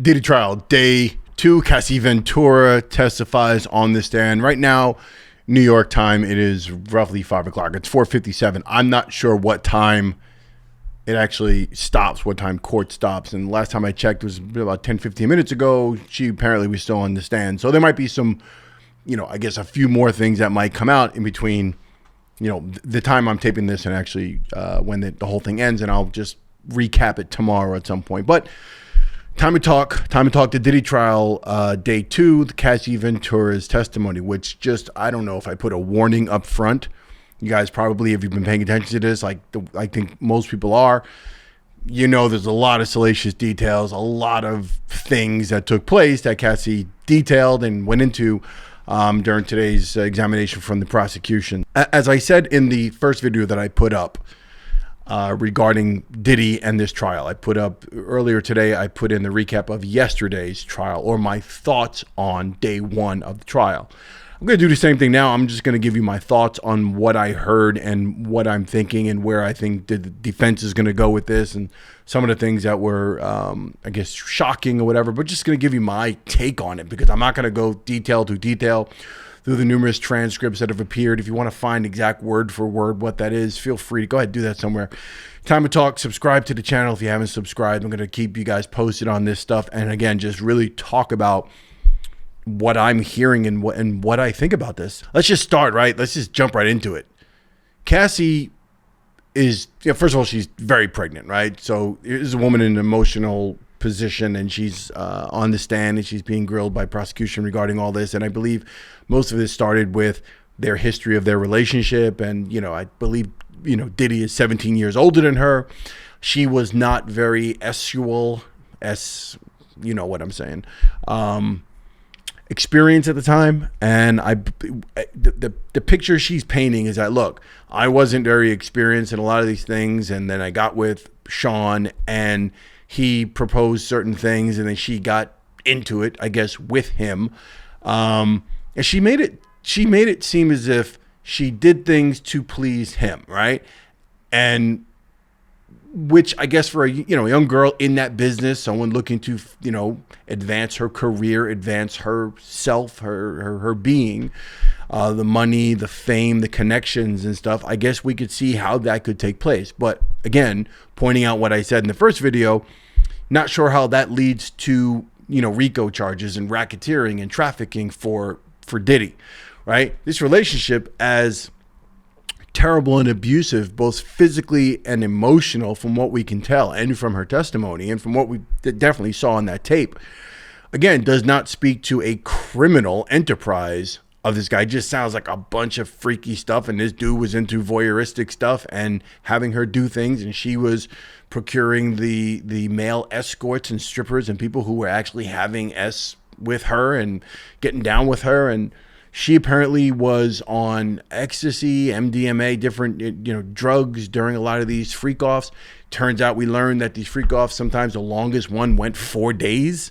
Diddy trial, day 2. Cassie Ventura testifies on the stand. Right now, New York time, it is roughly 5 o'clock. It's 4:57. I'm not sure what time it actually stops, what time court stops. And last time I checked, it was about 10, 15 minutes ago. She apparently was still on the stand. So there might be some, I guess a few more things that might come out in between, the time I'm taping this and actually when the whole thing ends. And I'll just recap it tomorrow at some point. But Time to talk the Diddy trial, day 2, the Cassie Ventura's testimony, which I don't know if I put a warning up front. You guys probably, if you've been paying attention to this, I think most people are, there's a lot of salacious details, a lot of things that took place that Cassie detailed and went into during today's examination from the prosecution. As I said in the first video that I put up, regarding Diddy and this trial, I put up earlier today, I put in the recap of yesterday's trial, or my thoughts on day 1 of the trial. I'm going to do the same thing now. I'm just going to give you my thoughts on what I heard and what I'm thinking and where I think the defense is going to go with this and some of the things that were, I guess, shocking or whatever, but just going to give you my take on it because I'm not going to go detail to detail through the numerous transcripts that have appeared. If you want to find exact word for word what that is, feel free to go ahead and do that somewhere. Time to talk. Subscribe to the channel if you haven't subscribed. I'm going to keep you guys posted on this stuff. And again, just really talk about what I'm hearing and what I think about this. Let's just start, right? Let's just jump right into it. Cassie is, first of all, she's very pregnant, right? So here's a woman in an emotional position, and she's on the stand and she's being grilled by prosecution regarding all this. And I believe most of this started with their history of their relationship. And, I believe, Diddy is 17 years older than her. She was not very sexual, you know what I'm saying, experience at the time. And the picture she's painting is that, look, I wasn't very experienced in a lot of these things. And then I got with Sean and he proposed certain things, and then she got into it, I guess, with him. And she made it seem as if she did things to please him, right? And which I guess for a young girl in that business, someone looking to advance her career, advance herself, her being, the money, the fame, the connections and stuff, I guess we could see how that could take place. But again, pointing out what I said in the first video, not sure how that leads to, RICO charges and racketeering and trafficking for Diddy, right? This relationship, as terrible and abusive, both physically and emotional, from what we can tell and from her testimony and from what we definitely saw on that tape, again, does not speak to a criminal enterprise of this guy. It just sounds like a bunch of freaky stuff, and this dude was into voyeuristic stuff and having her do things, and she was procuring the male escorts and strippers and people who were actually having with her and getting down with her. And she apparently was on ecstasy, MDMA, different drugs during a lot of these freak offs. Turns out we learned that these freak offs, sometimes the longest one went 4 days.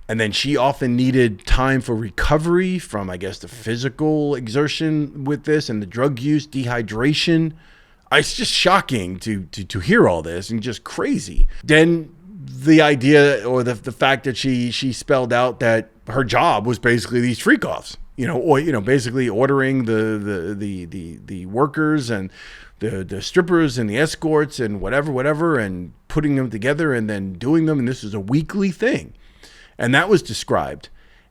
And then she often needed time for recovery from, I guess, the physical exertion with this and the drug use, dehydration. It's just shocking to hear all this and just crazy. Then the idea or the fact that she spelled out that her job was basically these freak offs, basically ordering the workers and the strippers and the escorts and whatever, and putting them together and then doing them. And this is a weekly thing. And that was described.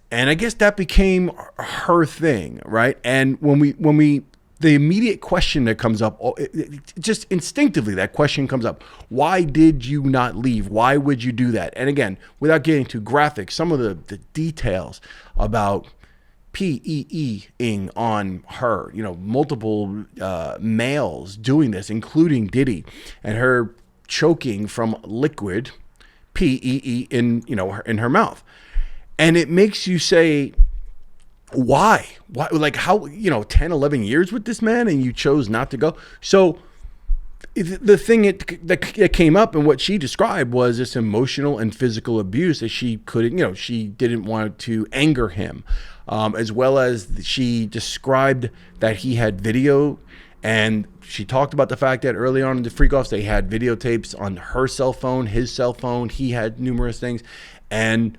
And I guess that became her thing, right? And when we the immediate question that comes up, just instinctively, that question comes up. Why did you not leave? Why would you do that? And again, without getting too graphic, some of the details about PEEing on her, multiple males doing this, including Diddy, and her choking from liquid PEE in her mouth. And it makes you say, why, like how, 10, 11 years with this man and you chose not to go. So the thing that came up and what she described was this emotional and physical abuse that she couldn't, she didn't want to anger him, as well as she described that he had video. And she talked about the fact that early on in the freak offs, they had videotapes on her cell phone, his cell phone. He had numerous things. And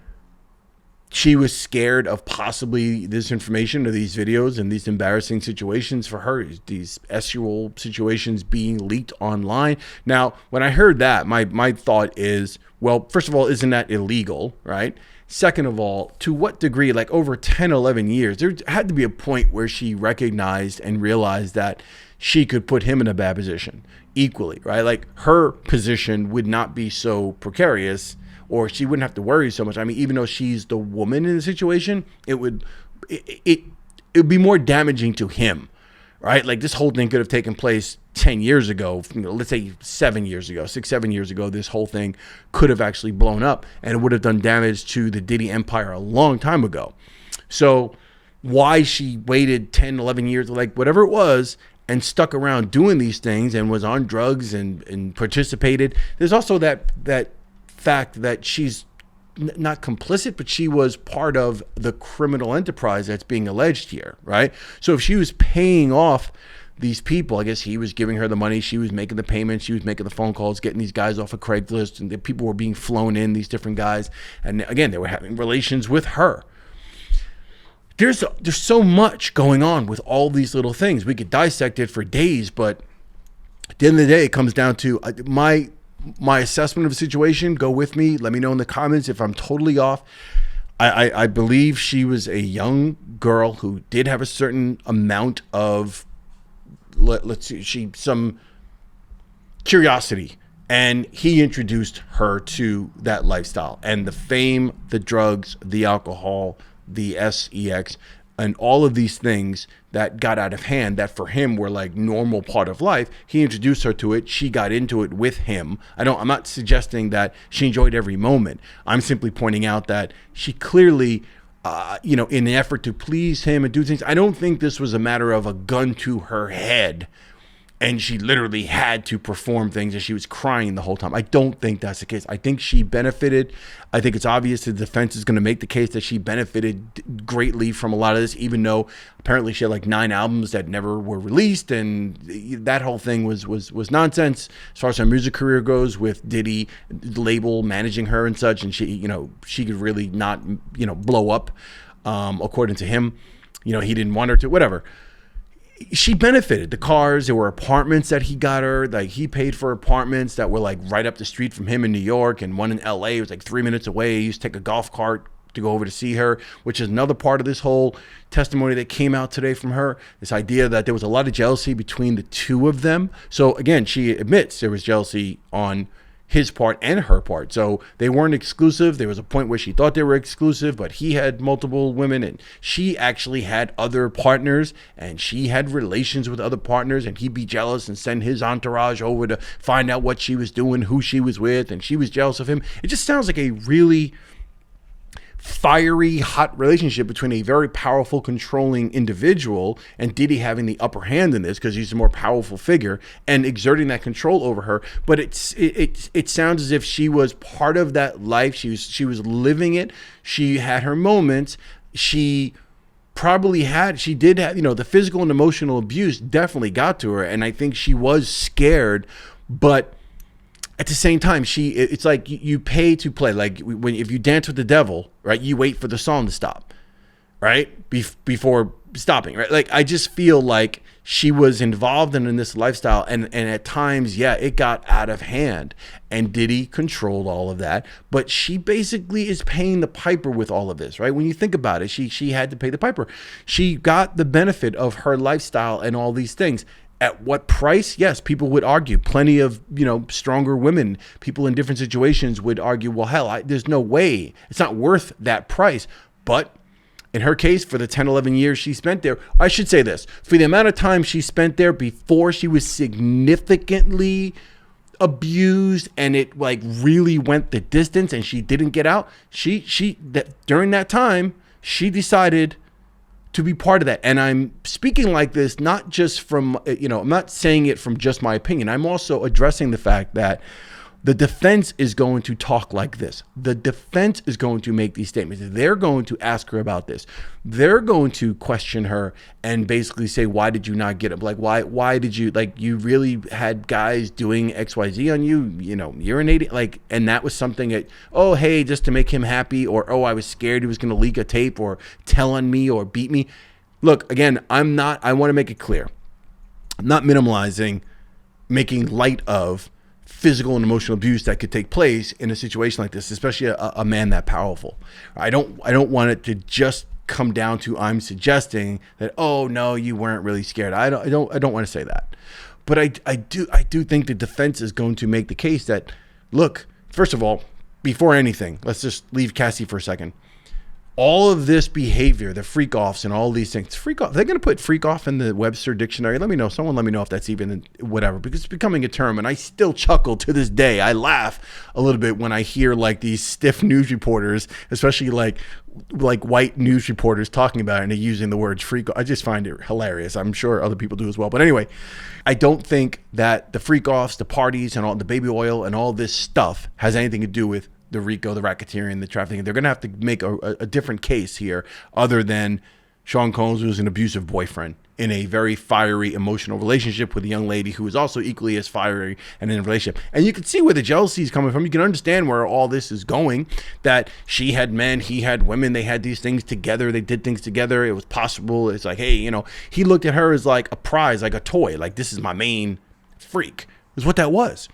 she was scared of possibly this information or these videos and these embarrassing situations for her, these sexual situations being leaked online. Now, when I heard that, my thought is, well, first of all, isn't that illegal, right? Second of all, to what degree, like over 10, 11 years, there had to be a point where she recognized and realized that she could put him in a bad position equally, right? Like her position would not be so precarious, or she wouldn't have to worry so much. I mean, even though she's the woman in the situation, it would be more damaging to him, right? Like this whole thing could have taken place 10 years ago, let's say 7 years ago, 6-7 years ago. This whole thing could have actually blown up, and it would have done damage to the Diddy empire a long time ago. So why she waited 10, 11 years, like whatever it was, and stuck around doing these things and was on drugs and participated. There's also that fact that she's not complicit, but she was part of the criminal enterprise that's being alleged here, right? So if she was paying off these people, I guess he was giving her the money, she was making the payments, she was making the phone calls, getting these guys off of Craigslist, and the people were being flown in, these different guys, and again, they were having relations with her. There's so much going on with all these little things. We could dissect it for days, but at the end of the day, it comes down to my assessment of the situation. Go with me. Let me know in the comments if I'm totally off. I believe she was a young girl who did have a certain amount of, let's see, some curiosity. And he introduced her to that lifestyle. And the fame, the drugs, the alcohol, the sex, and all of these things that got out of hand that for him were like normal part of life. He introduced her to it. She got into it with him. I'm not suggesting that she enjoyed every moment. I'm simply pointing out that she clearly, in an effort to please him and do things, I don't think this was a matter of a gun to her head and she literally had to perform things and she was crying the whole time. I don't think that's the case. I think she benefited. I think it's obvious the defense is going to make the case that she benefited greatly from a lot of this, even though apparently she had like 9 albums that never were released, and that whole thing was nonsense as far as her music career goes, with Diddy label managing her and such, and she could really not blow up according to him. He didn't want her to, whatever. She benefited. The cars, there were apartments that he got her. Like he paid for apartments that were like right up the street from him in New York, and one in LA. It was like 3 minutes away. He used to take a golf cart to go over to see her, which is another part of this whole testimony that came out today from her. This idea that there was a lot of jealousy between the two of them. So again, she admits there was jealousy on his part and her part. So they weren't exclusive. There was a point where she thought they were exclusive, but he had multiple women, and she actually had other partners, and she had relations with other partners, and he'd be jealous and send his entourage over to find out what she was doing, who she was with, and she was jealous of him. It just sounds like a really fiery, hot relationship between a very powerful, controlling individual and Diddy having the upper hand in this because he's a more powerful figure and exerting that control over her. But it sounds as if she was part of that life. She was living it. She had her moments. She did have, the physical and emotional abuse definitely got to her, and I think she was scared, but at the same time, it's like you pay to play. Like if you dance with the devil, right, you wait for the song to stop, right, before stopping, right? Like I just feel like she was involved in this lifestyle, and at times, yeah, it got out of hand, and Diddy controlled all of that. But she basically is paying the piper with all of this, right? When you think about it, she had to pay the piper. She got the benefit of her lifestyle and all these things. At what price? Yes, people would argue. Plenty of, stronger women, people in different situations would argue, well, hell, there's no way. It's not worth that price. But in her case, for the 10, 11 years she spent there, I should say this, for the amount of time she spent there before she was significantly abused and it like really went the distance and she didn't get out, during that time, she decided to be part of that. And I'm speaking like this, not just from, I'm not saying it from just my opinion. I'm also addressing the fact that The defense is going to talk like this. The defense is going to make these statements. They're going to ask her about this. They're going to question her and basically say, why did you not get it? Like, why did you, like, you really had guys doing XYZ on you, urinating, like, and that was something that, oh, hey, just to make him happy, or, oh, I was scared he was going to leak a tape or tell on me or beat me. Look, again, I want to make it clear. I'm not minimalizing, making light of physical and emotional abuse that could take place in a situation like this, especially a man that powerful. I don't want it to just come down to I'm suggesting that, oh no, you weren't really scared. I don't want to say that, but I do think the defense is going to make the case that, look, first of all, before anything, let's just leave Cassie for a second. All of this behavior, the freak offs and all these things, freak off. They're going to put freak off in the Webster dictionary. Let me know. Someone let me know if that's even whatever, because it's becoming a term. And I still chuckle to this day. I laugh a little bit when I hear like these stiff news reporters, especially like white news reporters talking about it and they're using the words freak. I just find it hilarious. I'm sure other people do as well. But anyway, I don't think that the freak offs, the parties and all the baby oil and all this stuff has anything to do with the RICO, the racketeering, the trafficking. They're going to have to make a different case here other than Sean Combs was an abusive boyfriend in a very fiery, emotional relationship with a young lady who is also equally as fiery and in a relationship. And you can see where the jealousy is coming from. You can understand where all this is going, that she had men, he had women, they had these things together, they did things together, it was possible. It's like, hey, he looked at her as like a prize, like a toy, like this is my main freak, is what that was.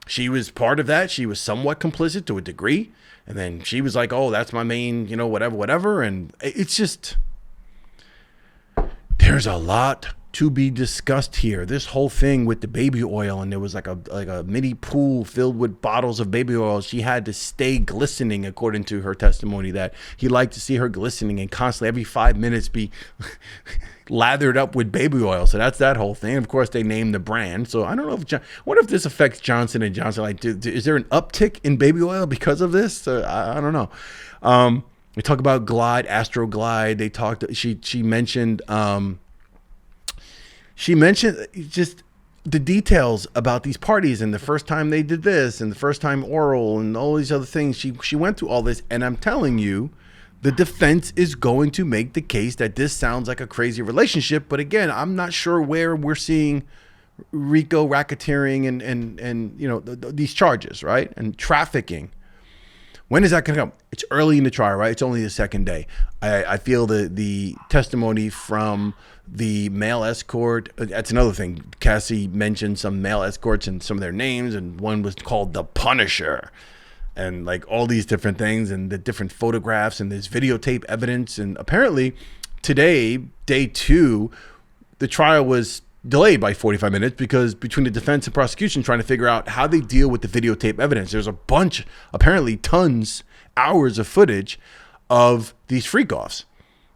She was part of that. She was somewhat complicit to a degree. And then she was like, oh, that's my main, whatever. And it's just, there's a lot to be discussed here. This whole thing with the baby oil, and there was like a mini pool filled with bottles of baby oil. She had to stay glistening, according to her testimony, that he liked to see her glistening and constantly every 5 minutes be lathered up with baby oil. So that's that whole thing. Of course, they named the brand. So I don't know what if this affects Johnson & Johnson? Like, is there an uptick in baby oil because of this? I don't know. They talk about Glide, Astro Glide. They talked. She mentioned just the details about these parties and the first time they did this and the first time oral and all these other things. She went through all this, and I'm telling you, the defense is going to make the case that this sounds like a crazy relationship. But again, I'm not sure where we're seeing RICO, racketeering, and these charges, right? And trafficking. When is that going to come? It's early in the trial, right? It's only the second day. I feel the testimony from the male escort, that's another thing. Cassie mentioned some male escorts and some of their names, and one was called the Punisher. And like all these different things and the different photographs and this videotape evidence. And apparently today, day 2, the trial was delayed by 45 minutes because between the defense and prosecution trying to figure out how they deal with the videotape evidence. There's a bunch, apparently tons, hours of footage of these freak-offs,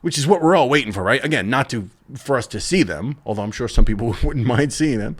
which is what we're all waiting for, right? Again, not for us to see them, although I'm sure some people wouldn't mind seeing them.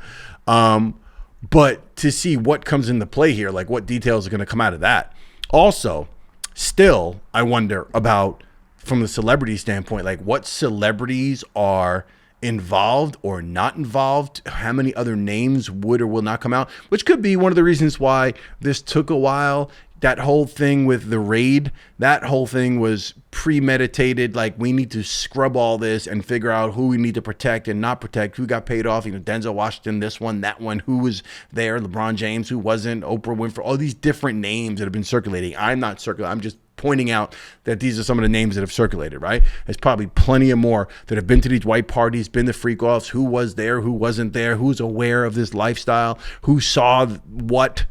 But to see what comes into play here, like what details are going to come out of that. Also, still, I wonder about, from the celebrity standpoint, like what celebrities are involved or not involved, how many other names would or will not come out, which could be one of the reasons why this took a while. That whole thing with the raid, that whole thing was premeditated. Like, we need to scrub all this and figure out who we need to protect and not protect, who got paid off, Denzel Washington, this one, that one, who was there, LeBron James, who wasn't, Oprah Winfrey, all these different names that have been circulating. I'm not circulating. I'm just pointing out that these are some of the names that have circulated, right? There's probably plenty of more that have been to these white parties, been to freak offs, who was there, who wasn't there, who's aware of this lifestyle, who saw what.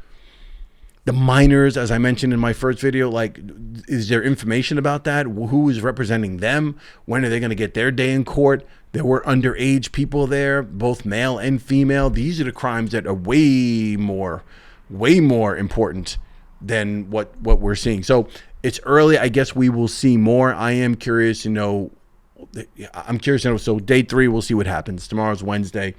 The minors, as I mentioned in my first video, like, is there information about that? Who is representing them? When are they going to get their day in court? There were underage people there, both male and female. These are the crimes that are way more important than what we're seeing. So it's early. I guess we will see more. I am curious to know. So day 3, we'll see what happens. Tomorrow's Wednesday.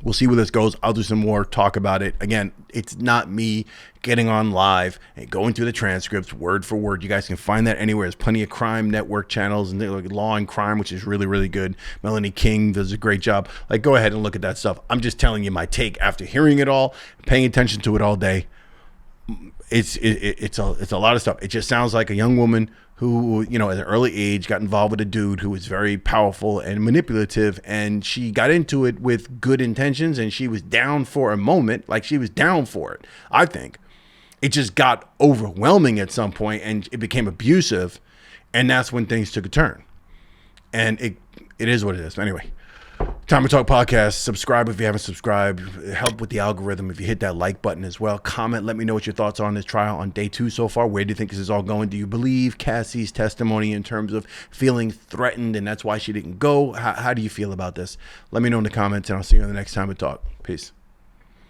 We'll see where this goes. I'll do some more talk about it. Again, it's not me getting on live and going through the transcripts word for word. You guys can find that anywhere. There's plenty of crime network channels and like Law and Crime, which is really, really good. Melanie King does a great job. Like, go ahead and look at that stuff. I'm just telling you my take after hearing it all, paying attention to it all day. it's a lot of stuff. It just sounds like a young woman who, at an early age got involved with a dude who was very powerful and manipulative, and she got into it with good intentions, and she was down for a moment, like she was down for it. I think it just got overwhelming at some point, and it became abusive, and that's when things took a turn. And it is what it is. But anyway, Time to Talk podcast. Subscribe if you haven't subscribed. Help with the algorithm if you hit that like button as well. Comment. Let me know what your thoughts are on this trial on day 2 so far. Where do you think this is all going? Do you believe Cassie's testimony in terms of feeling threatened and that's why she didn't go? How do you feel about this? Let me know in the comments, and I'll see you on the next Time to Talk. Peace.